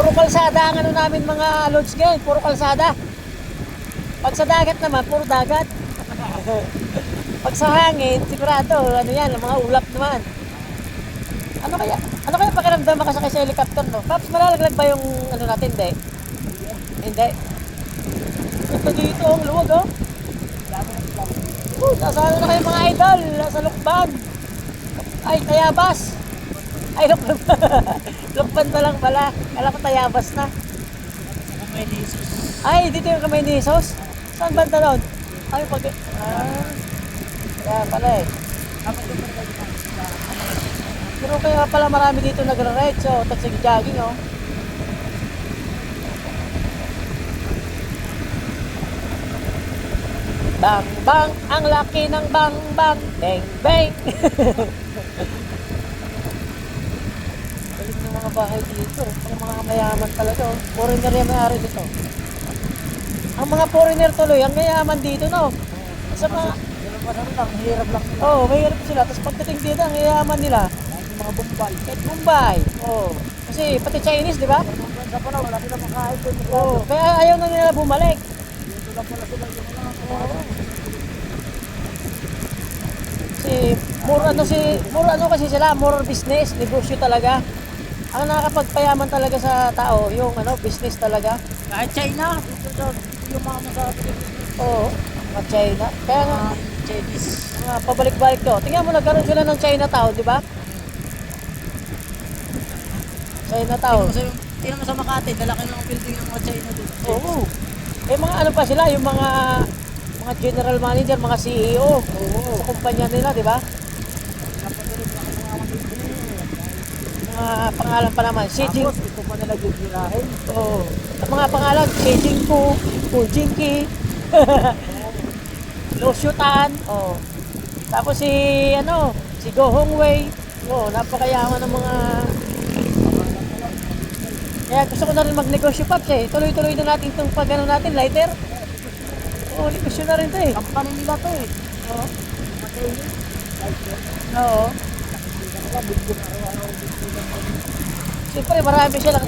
Puro kalsada ang ano namin mga loads ngayon, puro kalsada. Pag sa dagat naman, puro dagat. Pag sa hangin, sigurado, ano yan, mga ulap naman. Ano kaya pakiramdam makasakay sa helicopter, no? Paps, malalaglag ba yung ano natin, hindi? Hindi. Ito dito, ang luwag, oh. Nasaan na kayo mga idol? Sa Lukban. Ay, Tayabas. Ay, Lukban. Lukban pa lang pala. Kala ko Tayabas na. Kamay ni Jesus. Ay, dito yung kamay ni Jesus. Saan banda doon? Ay, pag... Kaya pala eh. Pero kaya pala marami dito nagra-ride. So, tagsig-jogging, oh. Bang, bang, ang laki ng bang, bang, bang, bang. Balik ng mga bahay dito. Ang mga mayaman talaga, oh. Foreigner yung may-ari dito. Ang mga foreigner tuloy, ang mayaman dito, no? Sa mga... Hirap lang. Oo, mahirap sila. Tapos pagdating dito, ang yayaman nila. Mga Bombay. Kahit Mumbai. Oo. Kasi pati Chinese, di ba? Sa pala, wala sila makain doon. Oo. Kaya ayaw na nila bumalik. Dito lang pala sila yung mga More ano kasi sila, more business, negosyo talaga. Ang nakakapagpayaman talaga sa tao, yung ano, business talaga. kahit China, dito yung mga masabi dito. Oo, mga China. Kaya nga, Chinese. pabalik-balik to. Tingnan mo, nagkaroon sila ng Chinatown, di ba? Chinatown. Tingnan mo sa Makati, lalaki lang ang building ng mga China doon. Oo. Eh mga ano pa sila, yung mga general manager, mga CEO. Oo. Sa kumpanya nila, di ba? Mga pangalan pa naman, Xi Jinping. Tapos, ito pa nila gugirahin. Oo. Ang mga pangalan, Xi Jinping, Hu Jinki, Lo Shutan. Oh. Tapos si Go Hongwei. Oh, napakayaman ng mga... Kaya gusto ko na rin magnegosyo, Paps, eh. Tuloy-tuloy na natin itong pag-ano natin, lighter. Oo, negosyo na rin to eh. Kampanin nila to eh. Oo. Oo. Siyempre, marami silang,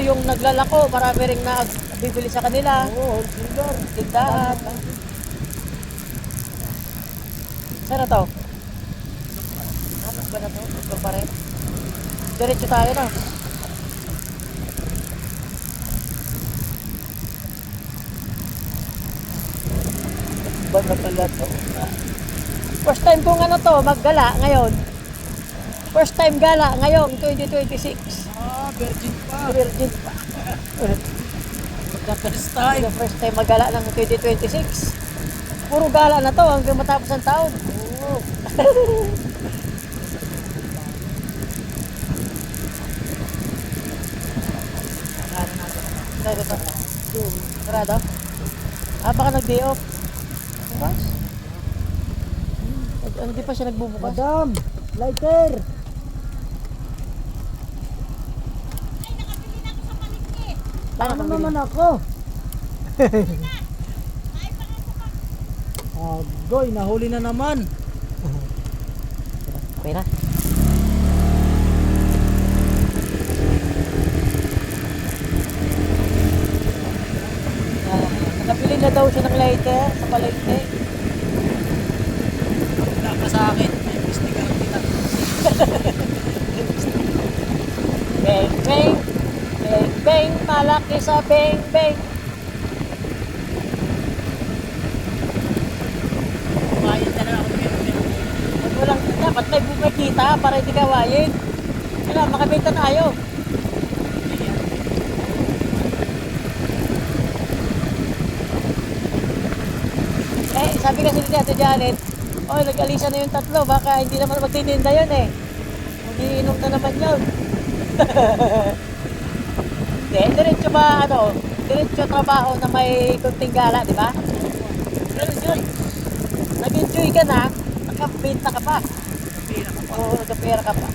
yung naglalako, marami rin na bibili sa kanila. Oo, wholesaler. Tindahan. Saan na to? Ano ba na to? Ito pa rin. Diretso tayo na. Ba na pala to? First time kong maggala ngayon. First time gala ngayon, 2026. Virgin pa. Virgin pa. First time. The first time magala ng 2026. Puro gala na to hanggang matapos ang taon. Oo. Sarado? Baka nag-day off. Bukas? Di pa siya nagbubukas? Madam, lighter. Paano naman ako? Agoy, nahuli na naman. Okay na. Nakabili na daw siya ng lighter sa palengke. Wala pa sa akin. May mistigan kita. Bang, bang. Bang, bang. Malaki sa bang, bang. Kumain na lang ako. Huwag mo lang, dapat may bumikita para hindi kawain. Kaya makabenta tayo. Sabi kasi ni Ate Janet, nag-alisa na yung tatlo, baka hindi naman magtitinda yun eh. Mag-iinom na naman yun. Hindi, diretso ba, diretso trabaho na may kunting gala, di ba? Ganun yun. Nag-enjoy ka na, nakabenta ka pa. Oo, nagkapera ka pa.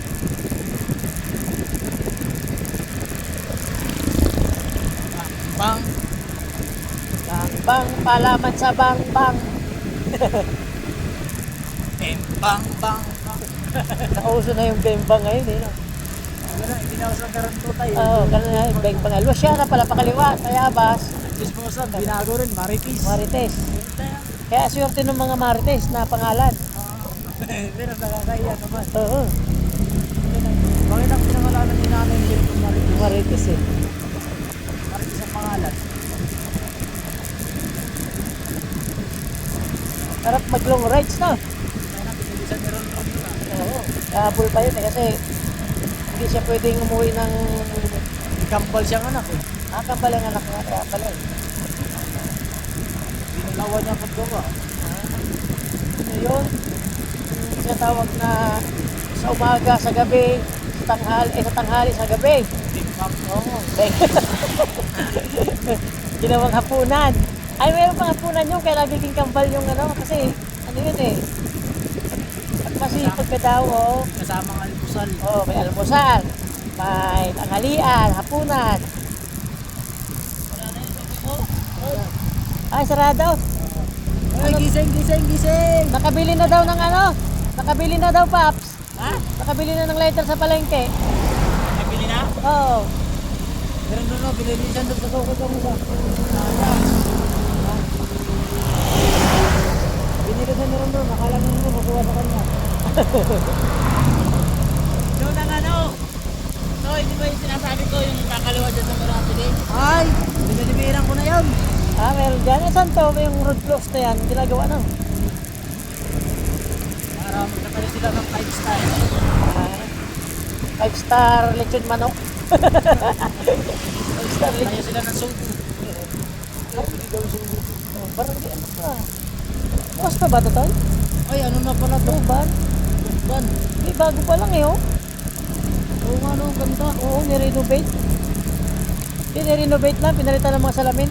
Bang. Bang, bang, palaman sa bang, bang. Bang, bang, bang. Nauso na yung bembang ngayon eh. No? Hindi na ako sa karanto tayo. Oo, ganun na. Beng pangal. Luciana pala pakaliwa. Tayabas. Chismosa, binago rin, Marites. Marites. Kaya swerte ng mga Marites na pangalan. Pero nakakaiya naman. Oo. Bakit ang pinangalanan ni nanay yung direktong Marites? Marites eh. Marites ang pangalan. Sarap mag long rides no? Kaya natin, hindi siya meron ron na. Oo. Kahabol pa yun eh kasi hindi siya pwedeng umuwi ng Ikampal siyang anak eh. kambal ang anak niya. Kaya pala eh. Binalawan niya ang paggawa. Ano yun? Yung tinatawag na sa umaga, sa gabi, sa tanghali, sa gabi. Big Mac. Oo. Ginawang hapunan. Ay, mayroon pang hapunan yun, kaya nagiging kambal yung ano, kasi ano yun eh. At masipag ka daw, oh. Kasamang almusal. Oh, may almusal, may tanghalian, hapunan. Ay, sarado. Ay, gising, gising, gising! Nakabili na daw ng ano? Nakabili na daw, Paps. Ha? Nakabili na ng lighter sa palengke. Nabili na? Oo. Meron doon no, binilisan doon sa kukutong mo. Binili na meron doon, akala mo mo makuha sa kanya. Doon ang ano? So, hindi ba yung sinasabi ko yung kakaliwa dyan sa Marapili? Ay! Binilibiran ko na yun. Ah, meron dyan. Eh, saan to? Yung road close na yan. Ginagawa na. Para magkakalit sila ng 5 star. Ah, 5-star lechon manok. 5-star Tayo lechon. sila ng sugo. Oh, parang di ano pa. Bukas pa ba ito, Toy? Ay, ano na pala to? Ban? Ban. Eh, bago pa lang eh, oh. Oo nga no, ganda. Oo, nirenovate. Hindi, nirenovate lang. Pinalitan ng mga salamin.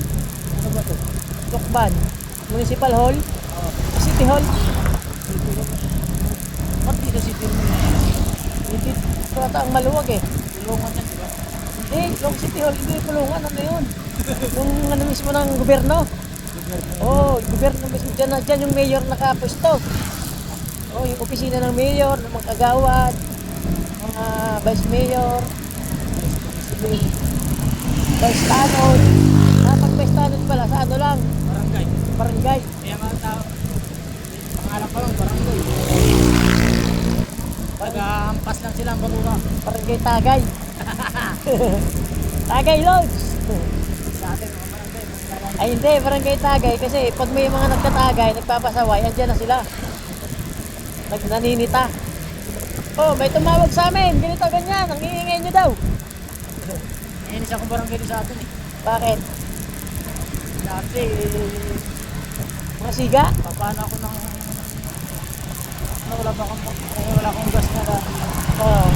Ano ba to? Lokban. Municipal Hall. Oh, City Hall. ba't dito si Tim? Hindi. Ito ata ang maluwag eh. Tulungan yan, di ba? Hindi, yung City Hall. Hindi pulungan. Ano yun? Yung ano mismo ng gobyerno. Oo, gobyerno mismo. Dyan yung mayor nakapwesto. Oo, yung opisina ng mayor, ng mga kagawad, mga vice mayor, vice tanod. Pag vice tanod pala, sa ano lang, Barangay. barangay. Kaya nga tao. Pangarap pa lang, barangay. Nag-aampas lang sila ang baguka. Barangay Tagay. Tagay Lodge. Sa atin, mga barangay. Mga Ay hindi, barangay Tagay kasi pag may mga nagtatagay, nagpapasaway, andyan na sila. Naninita. Oh, may tumawag sa amin, ganito ganyan, ang iingay nyo daw. Inis akong barangay sa atin eh. Bakit? Dati, Mga siga? paano ako ng... Ano, wala pa akong... wala akong gas na dati. Oo.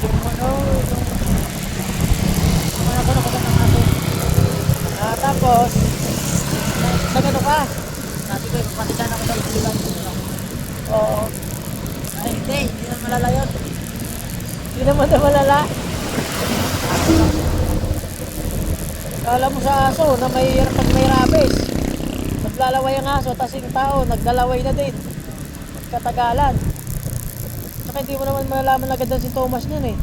Yung ano, yung... Mga ano ko ng ato. Tapos, nagano ka? Dati ko, patisan ako sa ulan. Oo. Ay, hindi na malala yun. Hindi naman na malala. Kala mo sa aso na pag may rabies, naglalaway ang aso, tas yung tao, naglalaway na din. Katagalan. Saka hindi mo naman malalaman agad ang sintomas niyan eh.